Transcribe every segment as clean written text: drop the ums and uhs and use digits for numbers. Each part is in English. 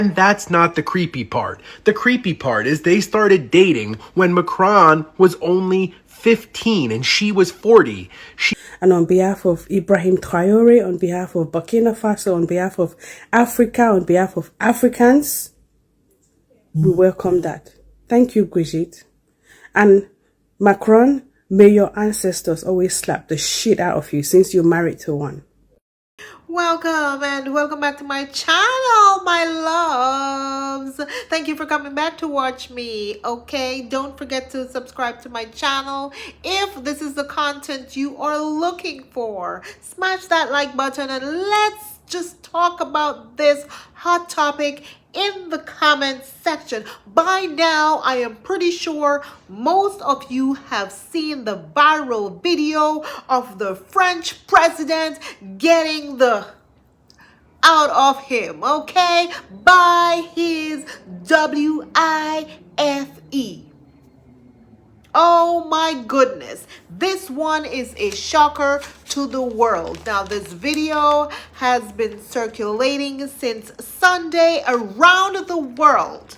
And that's not the creepy part. The creepy part is they started dating when Macron was only 15 and she was 40. And on behalf of Ibrahim Traore, on behalf of Burkina Faso, on behalf of Africa, on behalf of Africans, we welcome that. Thank you, Brigitte. And Macron, may your ancestors always slap the shit out of you since you're married to one. Welcome and welcome back to my channel, my loves. Thank you for coming back to watch me. Okay, don't forget to subscribe to my channel if this is the content you are looking for. Smash that like button and let's just talk about this hot topic in the comment section. By now, I am pretty sure most of you have seen the viral video of the French president getting the out of him, okay, by his WIFE. Oh my goodness, this one is a shocker to the world. Now, this video has been circulating since Sunday around the world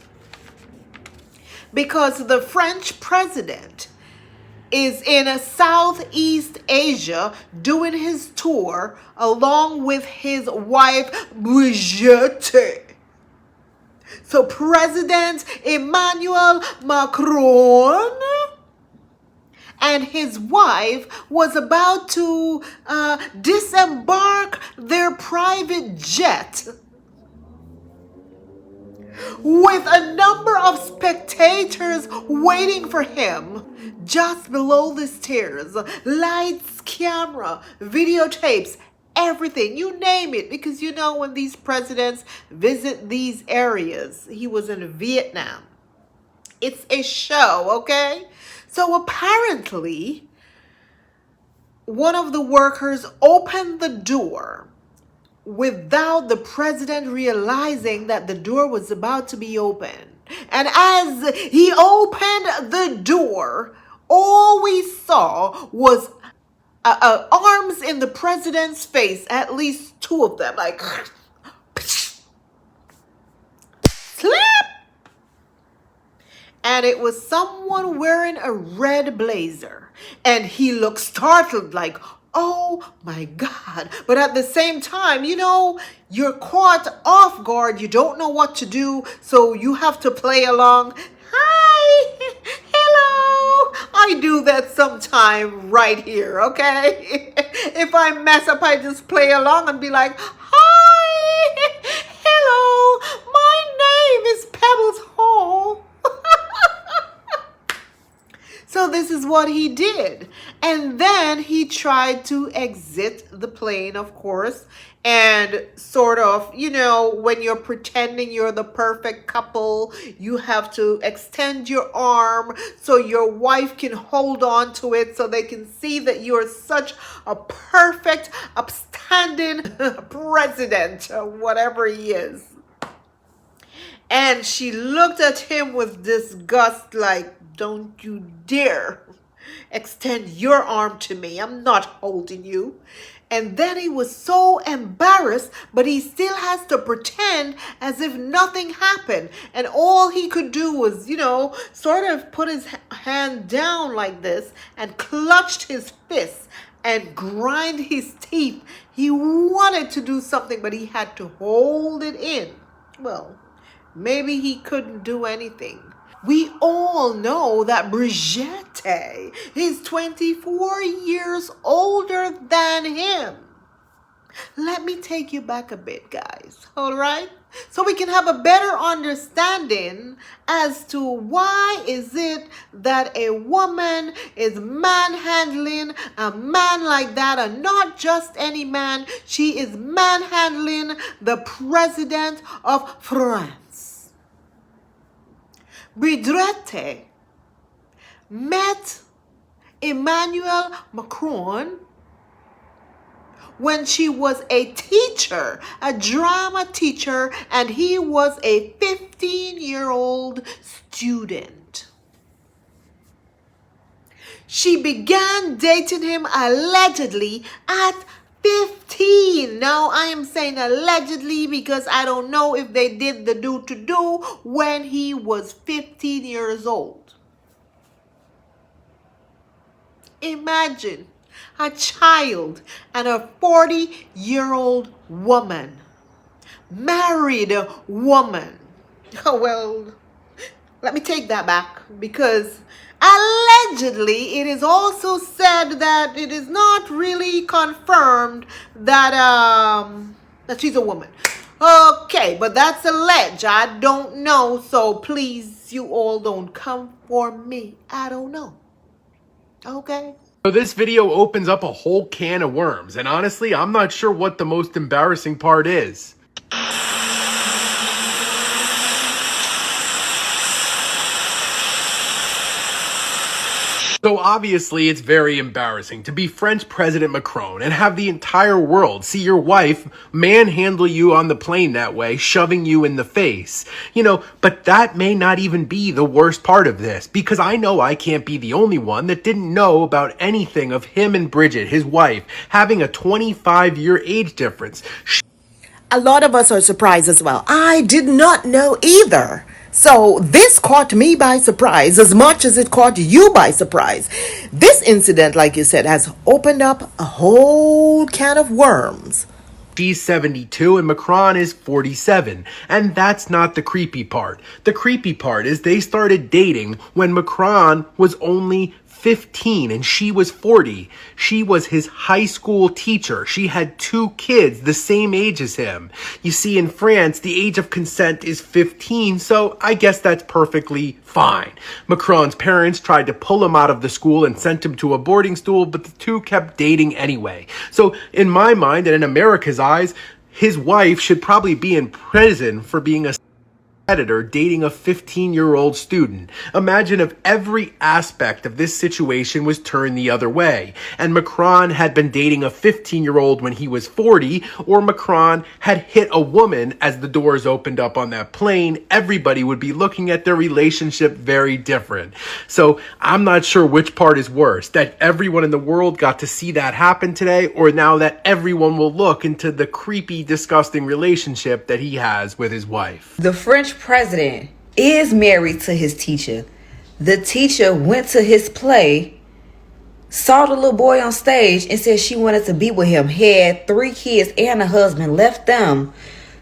because the French president is in Southeast Asia doing his tour along with his wife, Brigitte. So President Emmanuel Macron and his wife was about to disembark their private jet with a number of spectators waiting for him just below the stairs. Lights, camera, videotapes, everything, you name it, because you know when these presidents visit these areas, he was in Vietnam. It's a show, okay? So apparently, one of the workers opened the door without the president realizing that the door was about to be opened. And as he opened the door, all we saw was arms in the president's face, at least two of them, like slap. And it was someone wearing a red blazer. And he looked startled, like, oh my God. But at the same time, you know, you're caught off guard. You don't know what to do. So you have to play along. Hi, hello. I do that sometime right here, okay? If I mess up, I just play along and be like, hi, hello. My name is Pebbles Hall. So this is what he did. And then he tried to exit the plane, of course, and sort of, you know, when you're pretending you're the perfect couple, you have to extend your arm so your wife can hold on to it so they can see that you're such a perfect, upstanding president, or whatever he is. And she looked at him with disgust, like, don't you dare extend your arm to me. I'm not holding you. And then he was so embarrassed, but he still has to pretend as if nothing happened. And all he could do was, you know, sort of put his hand down like this and clutched his fists and grind his teeth. He wanted to do something, but he had to hold it in. Well, maybe he couldn't do anything. We all know that Brigitte is 24 years older than him. Let me take you back a bit, guys, all right? So we can have a better understanding as to why is it that a woman is manhandling a man like that, and not just any man. She is manhandling the president of France. Brigitte met Emmanuel Macron when she was a teacher, a drama teacher, and he was a 15-year-old student. She began dating him allegedly at 15. Now I am saying allegedly because I don't know if they did the do to do when he was 15 years old. Imagine a child and a 40-year-old woman, married woman. Oh, well, let me take that back, because allegedly it is also said that it is not really confirmed that that she's a woman. Okay, but that's alleged. I don't know, so please, you all don't come for me. I don't know. Okay? So this video opens up a whole can of worms, and honestly, I'm not sure what the most embarrassing part is. So obviously it's very embarrassing to be French President Macron and have the entire world see your wife manhandle you on the plane that way, shoving you in the face. But that may not even be the worst part of this, because I know I can't be the only one that didn't know about anything of him and Brigitte, his wife, having a 25-year age difference. A lot of us are surprised as well. I did not know either. So this caught me by surprise as much as it caught you by surprise. This incident, like you said, has opened up a whole can of worms. She's 72 and Macron is 47. And that's not the creepy part. The creepy part is they started dating when Macron was only 15 and she was 40. She was his high school teacher. She had 2 kids the same age as him. You see, in France, the age of consent is 15, so I guess that's perfectly fine. Macron's parents tried to pull him out of the school and sent him to a boarding school, but the two kept dating anyway. So in my mind and in America's eyes, his wife should probably be in prison for being a predator dating a 15-year-old student. Imagine if every aspect of this situation was turned the other way, and Macron had been dating a 15-year-old when he was 40, or Macron had hit a woman as the doors opened up on that plane. Everybody would be looking at their relationship very different. So I'm not sure which part is worse, that everyone in the world got to see that happen today, or now that everyone will look into the creepy, disgusting relationship that he has with his wife. The French president is married to his teacher. The teacher went to his play, saw the little boy on stage, and said she wanted to be with him. Had 3 kids and a husband, left them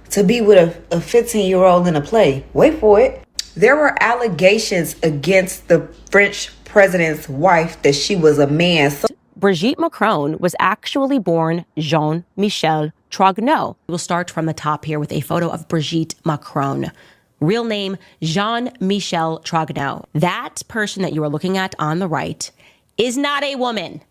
to be with a 15-year-old in a play. Wait for it. There were allegations against the French president's wife that she was a man. Brigitte Macron was actually born Jean-Michel Trogneau. We'll start from the top here with a photo of Brigitte Macron. Real name, Jean-Michel Trogneau. That person that you are looking at on the right is not a woman,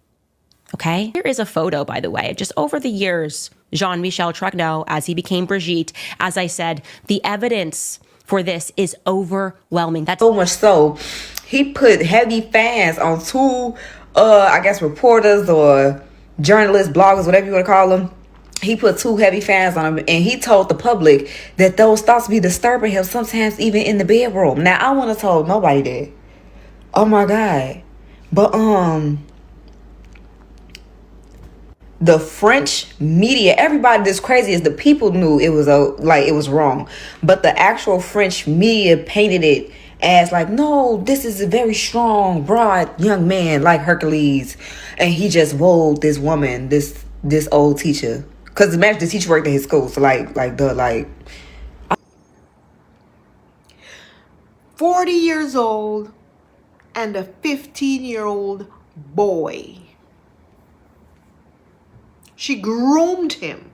okay? Here is a photo, by the way. Just over the years, Jean-Michel Trogneau, as he became Brigitte, as I said, the evidence for this is overwhelming. That's so much so, he put heavy fans on 2, I guess, reporters or journalists, bloggers, whatever you want to call them. He put 2 heavy fans on him, and he told the public that those thoughts be disturbing him, sometimes even in the bedroom. Now, I wouldn't have told nobody that. Oh my God. But the French media, everybody that's crazy is the people knew it was it was wrong, but the actual French media painted it as like, no, this is a very strong, broad young man like Hercules, and he just wowed this woman, this old teacher. Because imagine the teacher worked at his school, so 40 years old and a 15-year-old boy. She groomed him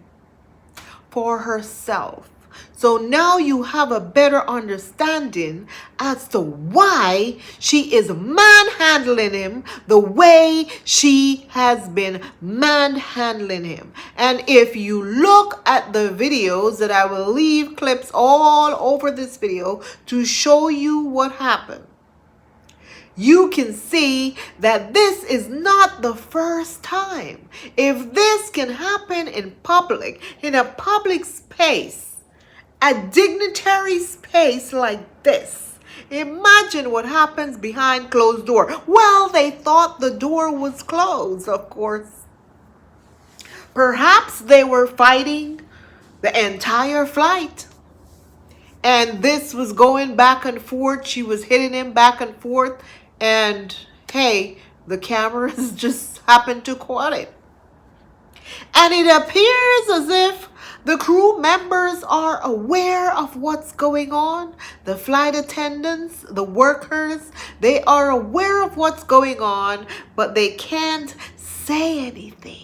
for herself. So now you have a better understanding as to why she is manhandling him the way she has been manhandling him. And if you look at the videos that I will leave clips all over this video to show you what happened, you can see that this is not the first time. If this can happen in public, in a public space, a dignitary space like this, imagine what happens behind closed door. Well, they thought the door was closed, of course. Perhaps they were fighting the entire flight. And this was going back and forth. She was hitting him back and forth. And hey, the cameras just happened to caught it. And it appears as if the crew members are aware of what's going on. The flight attendants, the workers, they are aware of what's going on, but they can't say anything.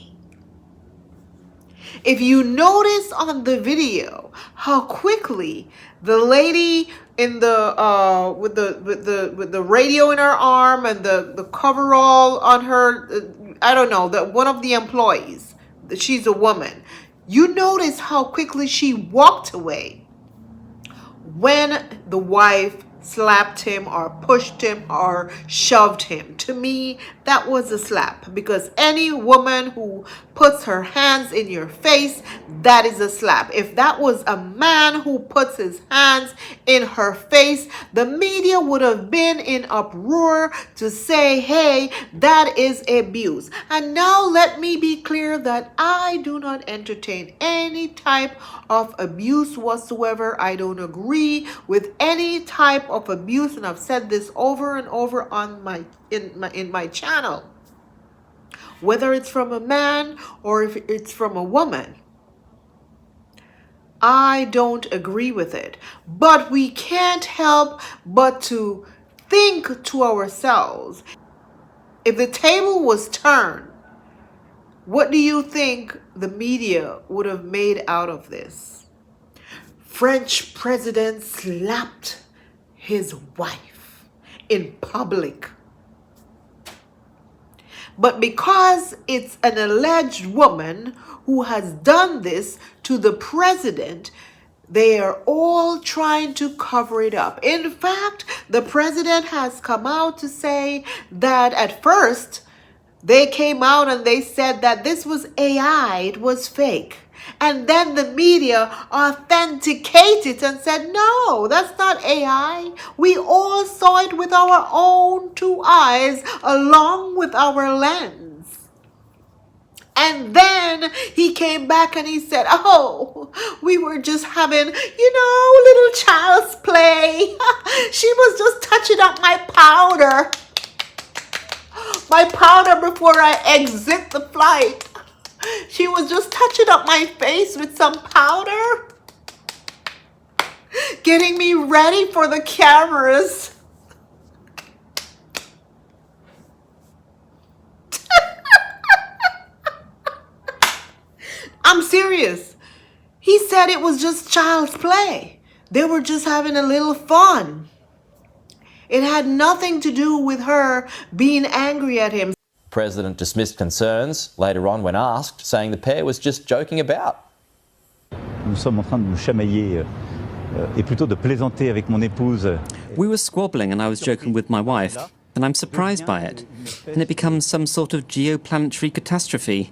If you notice on the video how quickly the lady in the with the radio in her arm and the coverall on her, I don't know, that one of the employees, she's a woman. You notice how quickly she walked away when the wife slapped him or pushed him or shoved him. To me, that was a slap, because any woman who puts her hands in your face, that is a slap. If that was a man who puts his hands in her face, the media would have been in uproar to say, hey, that is abuse. And now let me be clear that I do not entertain any type of abuse whatsoever. I don't agree with any type of abuse, and I've said this over and over on in my channel. Whether it's from a man or if it's from a woman, I don't agree with it. But we can't help but to think to ourselves, if the table was turned, what do you think the media would have made out of this? French president slapped his wife in public. But because it's an alleged woman who has done this to the president, they are all trying to cover it up. In fact, the president has come out to say that at first they came out and they said that this was AI, it was fake. And then the media authenticated and said, no, that's not AI. We all saw it with our own two eyes along with our lens. And then he came back and he said, oh, we were just having, little child's play. She was just touching up my powder. My powder before I exit the flight. She was just touching up my face with some powder, getting me ready for the cameras. I'm serious. He said it was just child's play. They were just having a little fun. It had nothing to do with her being angry at him. The President dismissed concerns later on when asked, saying the pair was just joking about. Nous sommes en train de nous chamailler et plutôt de plaisanter avec mon épouse. We were squabbling and I was joking with my wife, and I'm surprised by it. And it becomes some sort of geoplanetary catastrophe.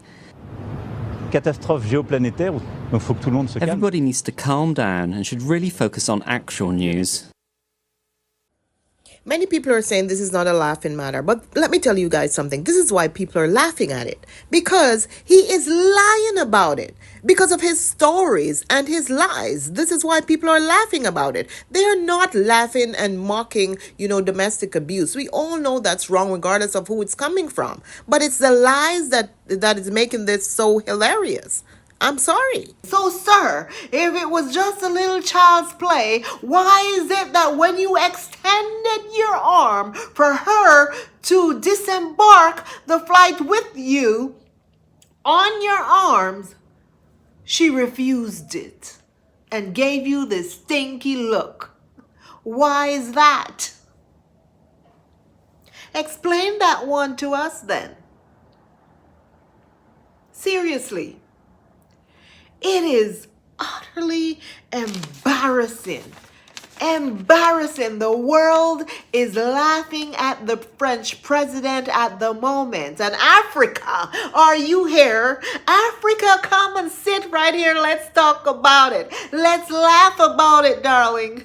Catastrophe géoplanétaire, donc faut que tout le monde se calme. Everybody needs to calm down and should really focus on actual news. Many people are saying this is not a laughing matter, but let me tell you guys something. This is why people are laughing at it, because he is lying about it, because of his stories and his lies. This is why people are laughing about it. They are not laughing and mocking, domestic abuse. We all know that's wrong regardless of who it's coming from, but it's the lies that is making this so hilarious. I'm sorry. So, sir, if it was just a little child's play, why is it that when you extended your arm for her to disembark the flight with you on your arms, she refused it and gave you this stinky look? Why is that? Explain that one to us then. Seriously. It is utterly embarrassing. Embarrassing. The world is laughing at the French president at the moment. And Africa, are you here? Africa, come and sit right here. Let's talk about it. Let's laugh about it, darling.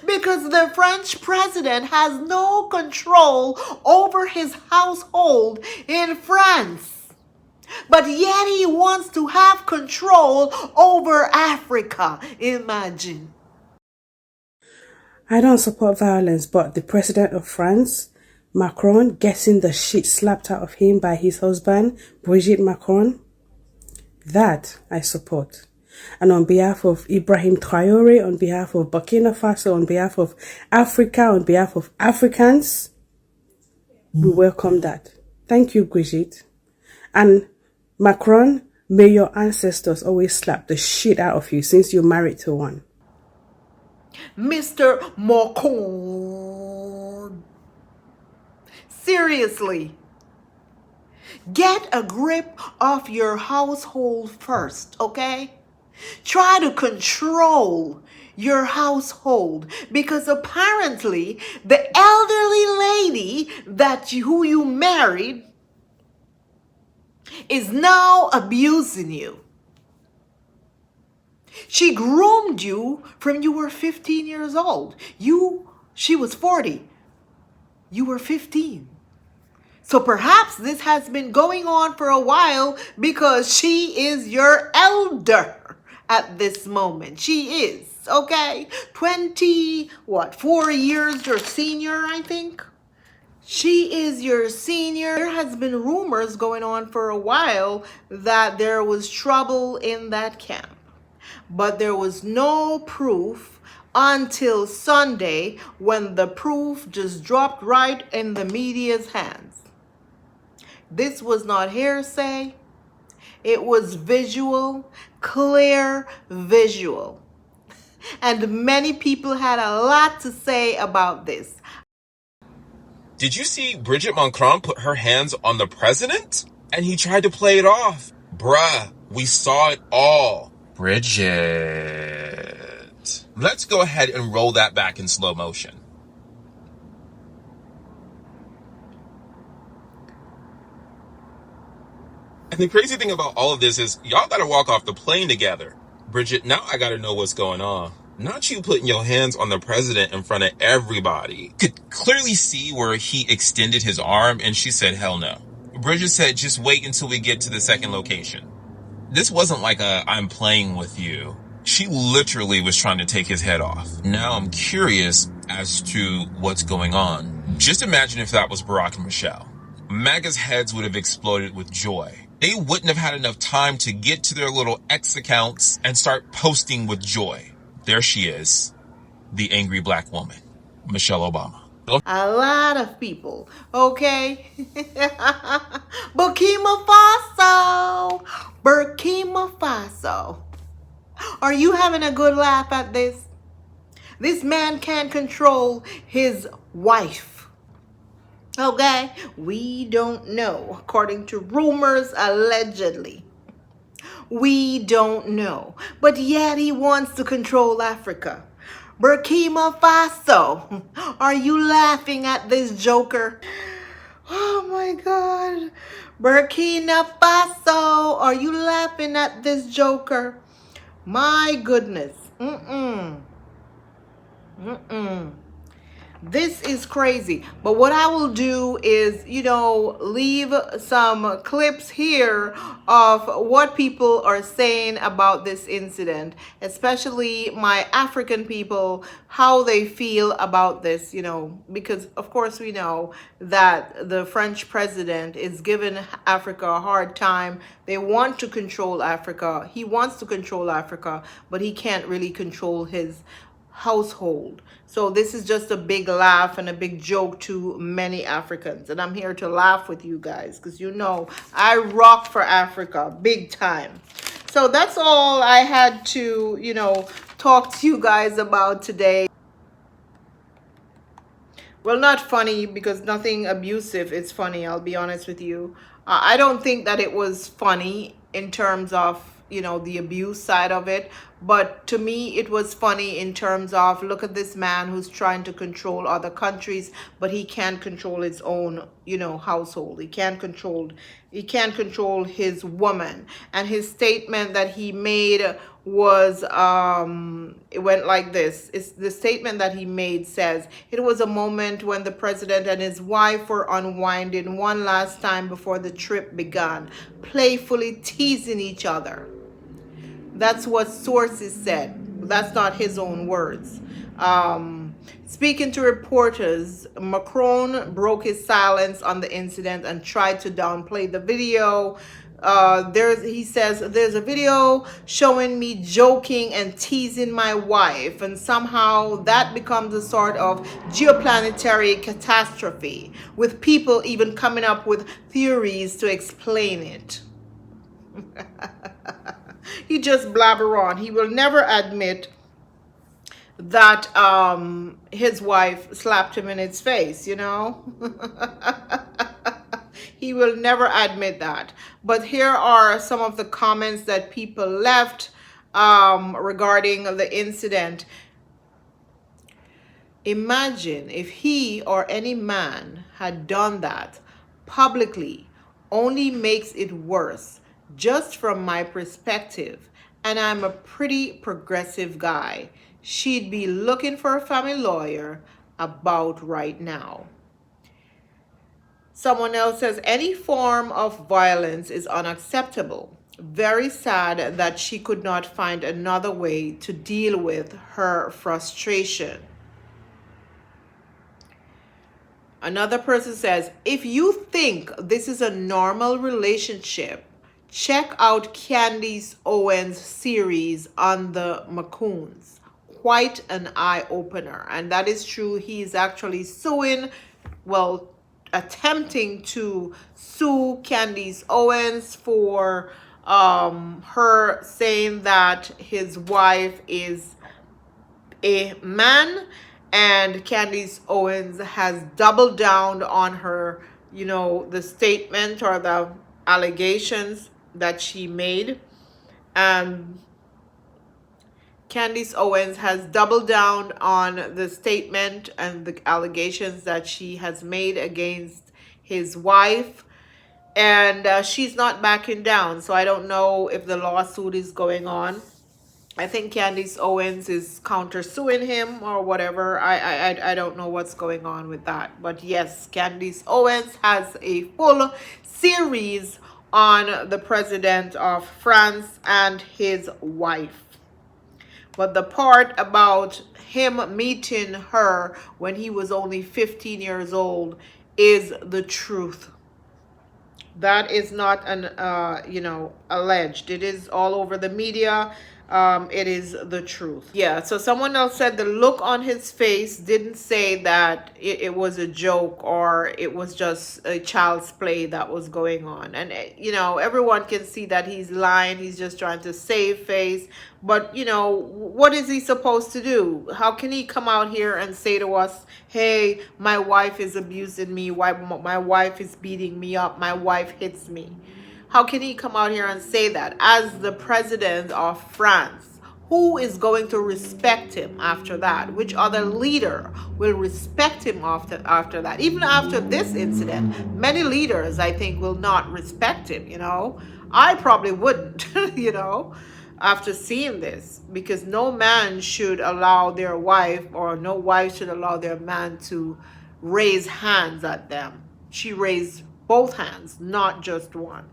Because the French president has no control over his household in France. But yet he wants to have control over Africa. Imagine. I don't support violence, but the president of France, Macron, getting the shit slapped out of him by his husband, Brigitte Macron, that I support. And on behalf of Ibrahim Traore, on behalf of Burkina Faso, on behalf of Africa, on behalf of Africans, we welcome that. Thank you, Brigitte. And Macron, may your ancestors always slap the shit out of you since you're married to one. Mr. Macron. Seriously. Get a grip of your household first, okay? Try to control your household, because apparently the elderly lady who you married is now abusing you. She groomed you from you were 15 years old. She was 40. You were 15. So perhaps this has been going on for a while because she is your elder at this moment. She is, okay? 4 years your senior, I think. She is your senior. There has been rumors going on for a while that there was trouble in that camp. But there was no proof until Sunday, when the proof just dropped right in the media's hands. This was not hearsay. It was visual, clear visual. And many people had a lot to say about this. Did you see Brigitte Macron put her hands on the president? And he tried to play it off. Bruh, we saw it all. Brigitte. Let's go ahead and roll that back in slow motion. And the crazy thing about all of this is y'all gotta walk off the plane together. Brigitte, now I gotta know what's going on. Not you putting your hands on the president in front of everybody. Could clearly see where he extended his arm and she said, hell no. Brigitte said, just wait until we get to the second location. This wasn't like I'm playing with you. She literally was trying to take his head off. Now I'm curious as to what's going on. Just imagine if that was Barack and Michelle. MAGA's heads would have exploded with joy. They wouldn't have had enough time to get to their little X accounts and start posting with joy. There she is, the angry black woman, Michelle Obama. A lot of people, okay? Burkina Faso. Burkina Faso. Are you having a good laugh at this? This man can't control his wife. Okay? We don't know. According to rumors, allegedly. We don't know. But yet he wants to control Africa. Burkina Faso. Are you laughing at this joker? Oh my God. Burkina Faso. Are you laughing at this joker? My goodness. This is crazy. But what I will do is, leave some clips here of what people are saying about this incident, especially my African people, how they feel about this, because of course we know that the French president is giving Africa a hard time. They want to control Africa. He wants to control Africa, but he can't really control his household. So this is just a big laugh and a big joke to many Africans, and I'm here to laugh with you guys because I rock for Africa big time. So that's all I had to talk to you guys about today. Well, not funny, because nothing abusive is funny, I'll be honest with you. I don't think that it was funny in terms of the abuse side of it, But to me, it was funny in terms of, look at this man who's trying to control other countries, but he can't control his own, household. He can't control his woman. And his statement that he made was, it went like this. The statement that he made says, it was a moment when the president and his wife were unwinding one last time before the trip began, playfully teasing each other. That's what sources said. That's not his own words. Speaking to reporters, Macron broke his silence on the incident and tried to downplay the video. He says, there's a video showing me joking and teasing my wife, and somehow that becomes a sort of geoplanetary catastrophe, with people even coming up with theories to explain it. He just blabber on. He will never admit that his wife slapped him in his face, He will never admit that. But here are some of the comments that people left regarding the incident. Imagine if he or any man had done that publicly. Only makes it worse. Just from my perspective, and I'm a pretty progressive guy, she'd be looking for a family lawyer about right now. Someone else says, any form of violence is unacceptable. Very sad that she could not find another way to deal with her frustration. Another person says, if you think this is a normal relationship, check out Candace Owens' series on the Macroons. Quite an eye-opener. And that is true. He's actually attempting to sue Candace Owens for her saying that his wife is a man. And Candace Owens has doubled down on her, the statement or the allegations that she made. Candace Owens has doubled down on the statement and the allegations that she has made against his wife. And she's not backing down. So I don't know if the lawsuit is going on. I think Candace Owens is countersuing him or whatever. I don't know what's going on with that. But yes, Candace Owens has a full series on the president of France and his wife. But the part about him meeting her when he was only 15 years old is the truth. That is not alleged. It is all over the media. It is the truth. Yeah, so someone else said the look on his face didn't say that it was a joke or it was just a child's play that was going on. And, everyone can see that he's lying. He's just trying to save face. But, what is he supposed to do? How can he come out here and say to us, hey, my wife is abusing me. My wife is beating me up. My wife hits me. How can he come out here and say that as the president of France? Who is going to respect him after that? Which other leader will respect him after that? Even after this incident, many leaders, I think, will not respect him, I probably wouldn't, after seeing this. Because no man should allow their wife, or no wife should allow their man to raise hands at them. She raised both hands, not just one.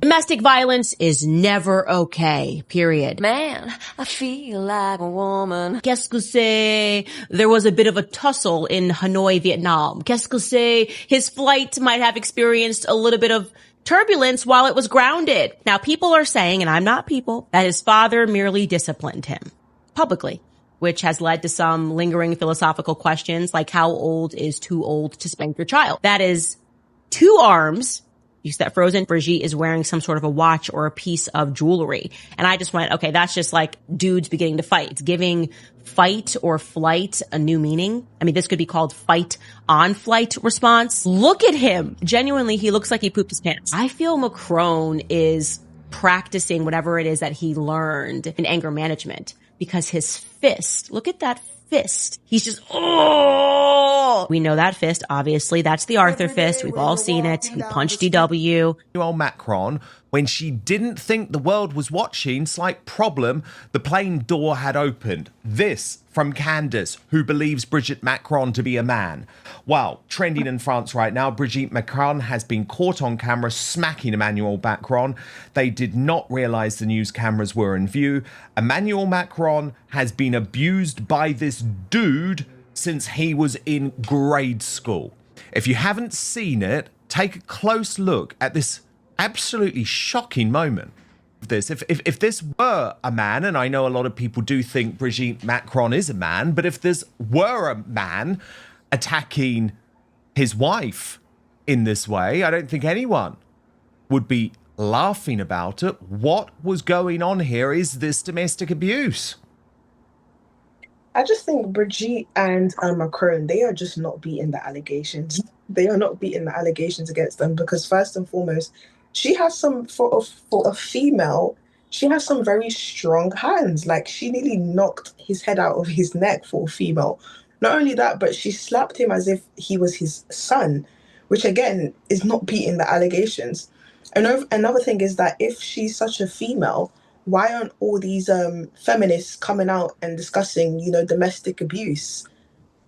Domestic violence is never okay, period. Man, I feel like a woman. Qu'est-ce que c'est? There was a bit of a tussle in Hanoi, Vietnam. Qu'est-ce que c'est? His flight might have experienced a little bit of turbulence while it was grounded. Now, people are saying, and I'm not people, that his father merely disciplined him publicly, which has led to some lingering philosophical questions like how old is too old to spank your child? That is 2 arms. You see that frozen? Brigitte is wearing some sort of a watch or a piece of jewelry. And I just went, okay, that's just like dudes beginning to fight. It's giving fight or flight a new meaning. I mean, this could be called fight on flight response. Look at him. Genuinely, he looks like he pooped his pants. I feel Macron is practicing whatever it is that he learned in anger management, because his fist, look at that fist. He's just, oh, we know that fist. Obviously, that's the Arthur fist. We've all seen it. He punched DW. Emmanuel Macron, when she didn't think the world was watching, slight problem, the plane door had opened. This from Candace, who believes Brigitte Macron to be a man. Well, trending in France right now, Brigitte Macron has been caught on camera smacking Emmanuel Macron. They did not realise the news cameras were in view. Emmanuel Macron has been abused by this dude since he was in grade school. If you haven't seen it, take a close look at this absolutely shocking moment. If this were a man, and I know a lot of people do think Brigitte Macron is a man, but if this were a man attacking his wife in this way, I don't think anyone would be laughing about it. What was going on here? Is this domestic abuse? I just think Brigitte and Macron, they are just not beating the allegations. They are not beating the allegations against them because first and foremost, she has some, for a female, she has some very strong hands. Like, she nearly knocked his head out of his neck for a female. Not only that, but she slapped him as if he was his son, which again is not beating the allegations. Another thing is that if she's such a female, why aren't all these feminists coming out and discussing, domestic abuse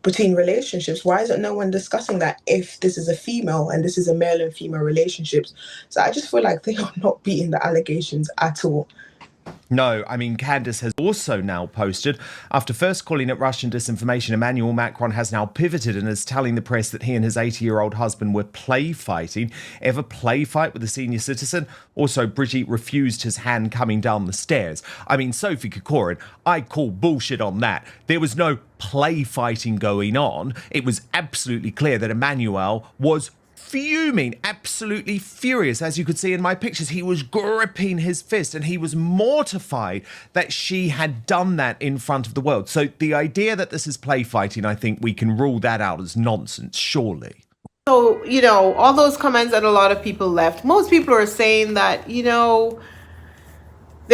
between relationships? Why isn't no one discussing that if this is a female and this is a male and female relationships? So I just feel like they are not beating the allegations at all. No, I mean, Candace has also now posted, after first calling it Russian disinformation, Emmanuel Macron has now pivoted and is telling the press that he and his 80-year-old husband were play fighting. Ever play fight with a senior citizen? Also, Brigitte refused his hand coming down the stairs. I mean, Sophie Kokorin, I call bullshit on that. There was no play fighting going on. It was absolutely clear that Emmanuel was fuming, absolutely furious. As you could see in my pictures, he was gripping his fist and he was mortified that she had done that in front of the world. So the idea that this is play fighting, I think we can rule that out as nonsense, surely. So, all those comments that a lot of people left, most people are saying that, they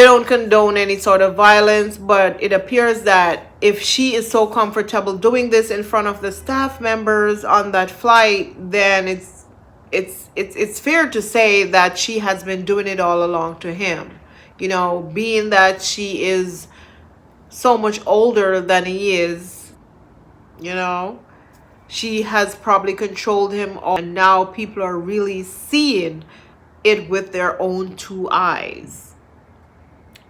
don't condone any sort of violence, but it appears that if she is so comfortable doing this in front of the staff members on that flight, then it's fair to say that she has been doing it all along to him. Being that she is so much older than he is, she has probably controlled him all, and now people are really seeing it with their own two eyes.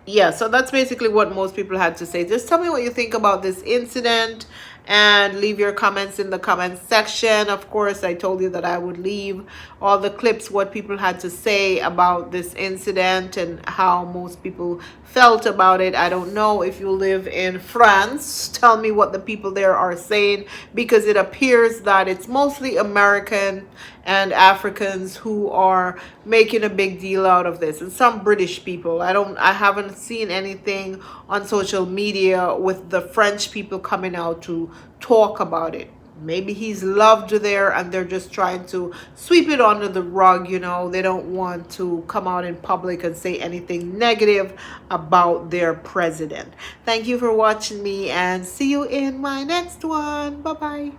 Yeah, so that's basically what most people had to say. Just tell me what you think about this incident and leave your comments in the comment section. Of course, I told you that I would leave all the clips, what people had to say about this incident and how most people felt about it. I don't know if you live in France. Tell me what the people there are saying, because it appears that it's mostly American and Africans who are making a big deal out of this, and some British people. I haven't seen anything on social media with the French people coming out to talk about it. Maybe he's loved there and they're just trying to sweep it under the rug. They don't want to come out in public and say anything negative about their president. Thank you for watching me, and see you in my next one. Bye bye.